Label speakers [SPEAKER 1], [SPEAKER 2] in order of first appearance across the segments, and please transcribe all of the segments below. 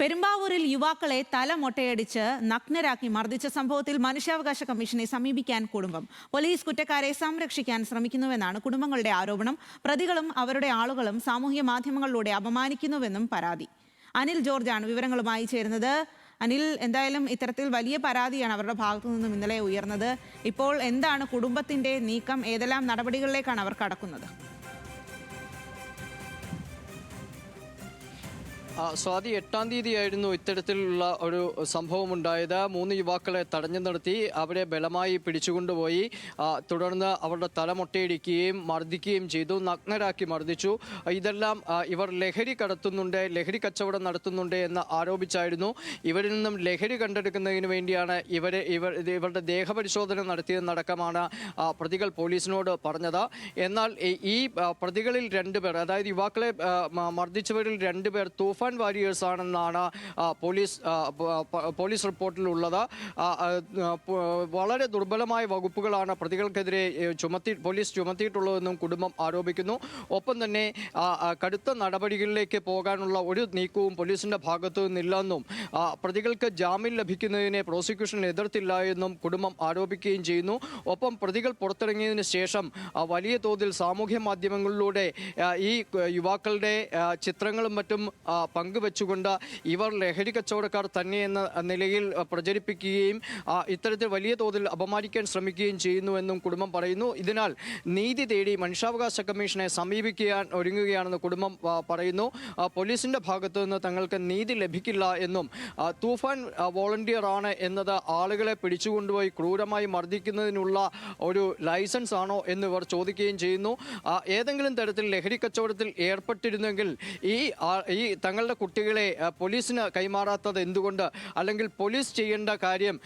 [SPEAKER 1] പെരുമ്പാവൂരിൽ യുവാക്കളെ തല മൊട്ടയടിച്ച് നഗ്നരാക്കി മർദ്ദിച്ച സംഭവത്തിൽ മനുഷ്യാവകാശ കമ്മീഷനെ സമീപിക്കാൻ കുടുംബം. പോലീസ് കുറ്റക്കാരെ സംരക്ഷിക്കാൻ ശ്രമിക്കുന്നുവെന്നാണ് കുടുംബങ്ങളുടെ ആരോപണം. പ്രതികളും അവരുടെ ആളുകളും സാമൂഹ്യ മാധ്യമങ്ങളിലൂടെ അപമാനിക്കുന്നുവെന്നും പരാതി. അനിൽ ജോർജാണ് വിവരങ്ങളുമായി ചേരുന്നത്. അനിൽ, എന്തായാലും ഇത്തരത്തിൽ വലിയ പരാതിയാണ് അവരുടെ ഭാഗത്തു നിന്നും ഇന്നലെ ഉയർന്നത്. ഇപ്പോൾ എന്താണ് കുടുംബത്തിന്റെ നീക്കം? ഏതെല്ലാം നടപടികളിലേക്കാണ് അവർ കടക്കുന്നത്?
[SPEAKER 2] സ്വാതി, 8-ാം തീയതിയായിരുന്നു ഇത്തരത്തിലുള്ള ഒരു സംഭവം ഉണ്ടായത്. 3 യുവാക്കളെ തടഞ്ഞു നിർത്തി അവരെ ബലമായി പിടിച്ചുകൊണ്ടുപോയി. തുടർന്ന് അവരുടെ തല മൊട്ടയിടിക്കുകയും മർദ്ദിക്കുകയും ചെയ്തു, നഗ്നരാക്കി മർദ്ദിച്ചു. ഇതെല്ലാം ഇവർ ലഹരി ലഹരി കച്ചവടം നടത്തുന്നുണ്ട് എന്ന് ആരോപിച്ചായിരുന്നു. ഇവരിൽ നിന്നും ലഹരി കണ്ടെടുക്കുന്നതിന് വേണ്ടിയാണ് ഇവരുടെ ദേഹപരിശോധന നടത്തിയതെന്നടക്കമാണ് പ്രതികൾ പോലീസിനോട് പറഞ്ഞത്. എന്നാൽ ഈ പ്രതികളിൽ 2 പേർ, അതായത് യുവാക്കളെ മർദ്ദിച്ചവരിൽ 2 പേർ തൂഫാൻ വാരിയേഴ്സ് ആണെന്നാണ് പോലീസ് റിപ്പോർട്ടിലുള്ളത്. വളരെ ദുർബലമായ വകുപ്പുകളാണ് പ്രതികൾക്കെതിരെ പോലീസ് ചുമത്തിയിട്ടുള്ളതെന്നും കുടുംബം ആരോപിക്കുന്നു. ഒപ്പം തന്നെ കടുത്ത നടപടികളിലേക്ക് പോകാനുള്ള ഒരു നീക്കവും പോലീസിന്റെ ഭാഗത്തു നിന്നില്ലെന്നും പ്രതികൾക്ക് ജാമ്യം ലഭിക്കുന്നതിനെ പ്രോസിക്യൂഷൻ എതിർത്തില്ല എന്നും കുടുംബം ആരോപിക്കുകയും ചെയ്യുന്നു. ഒപ്പം പ്രതികൾ പുറത്തിറങ്ങിയതിനു ശേഷം വലിയ തോതിൽ സാമൂഹ്യ മാധ്യമങ്ങളിലൂടെ ഈ യുവാക്കളുടെ ചിത്രങ്ങളും മറ്റും പങ്കുവെച്ചുകൊണ്ട് ഇവർ ലഹരി കച്ചവടക്കാർ തന്നെയെന്ന നിലയിൽ പ്രചരിപ്പിക്കുകയും ഇത്തരത്തിൽ വലിയ തോതിൽ അപമാനിക്കാൻ ശ്രമിക്കുകയും ചെയ്യുന്നുവെന്നും കുടുംബം പറയുന്നു. ഇതിനാൽ നീതി തേടി മനുഷ്യാവകാശ കമ്മീഷനെ സമീപിക്കാൻ ഒരുങ്ങുകയാണെന്ന് കുടുംബം പറയുന്നു. പോലീസിന്റെ ഭാഗത്തു നിന്ന് തങ്ങൾക്ക് നീതി ലഭിക്കില്ല എന്നും തൂഫാൻ വോളണ്ടിയർ ആണ് എന്നത് ആളുകളെ പിടിച്ചുകൊണ്ടുപോയി ക്രൂരമായി മർദ്ദിക്കുന്നതിനുള്ള ഒരു ലൈസൻസ് ആണോ എന്ന് ഇവർ ചോദിക്കുകയും ചെയ്യുന്നു. ഏതെങ്കിലും തരത്തിൽ ലഹരി കച്ചവടത്തിൽ ഏർപ്പെട്ടിരുന്നെങ്കിൽ ഈ തങ്ങളുടെ കുട്ടികളെ പോലീസിന് കൈമാറാത്തത് എന്തുകൊണ്ട്? അല്ലെങ്കിൽ പോലീസ് ചെയ്യേണ്ട കാര്യം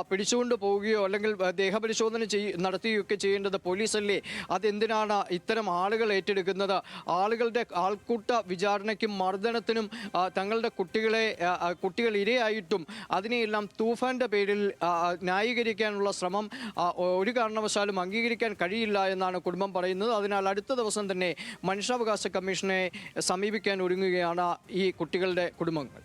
[SPEAKER 2] പിടിച്ചുകൊണ്ട് പോവുകയോ അല്ലെങ്കിൽ ദേഹപരിശോധന നടത്തുകയൊക്കെ ചെയ്യേണ്ടത് പോലീസല്ലേ? അതെന്തിനാണ് ഇത്തരം ആളുകൾ ഏറ്റെടുക്കുന്നത്? ആളുകളുടെ ആൾക്കൂട്ട വിചാരണയ്ക്കും മർദ്ദനത്തിനും തങ്ങളുടെ കുട്ടികൾ ഇരയായിട്ടും അതിനെയെല്ലാം തൂഫാന്റെ പേരിൽ ന്യായീകരിക്കാനുള്ള ശ്രമം ഒരു കാരണവശാലും അംഗീകരിക്കാൻ കഴിയില്ല എന്നാണ് കുടുംബം പറയുന്നത്. അതിനാൽ അടുത്ത ദിവസം തന്നെ മനുഷ്യാവകാശ കമ്മീഷനെ സമീപിക്കാൻ ഒരുങ്ങുകയാണ് ഈ കുട്ടികളുടെ കുടുംബങ്ങൾ.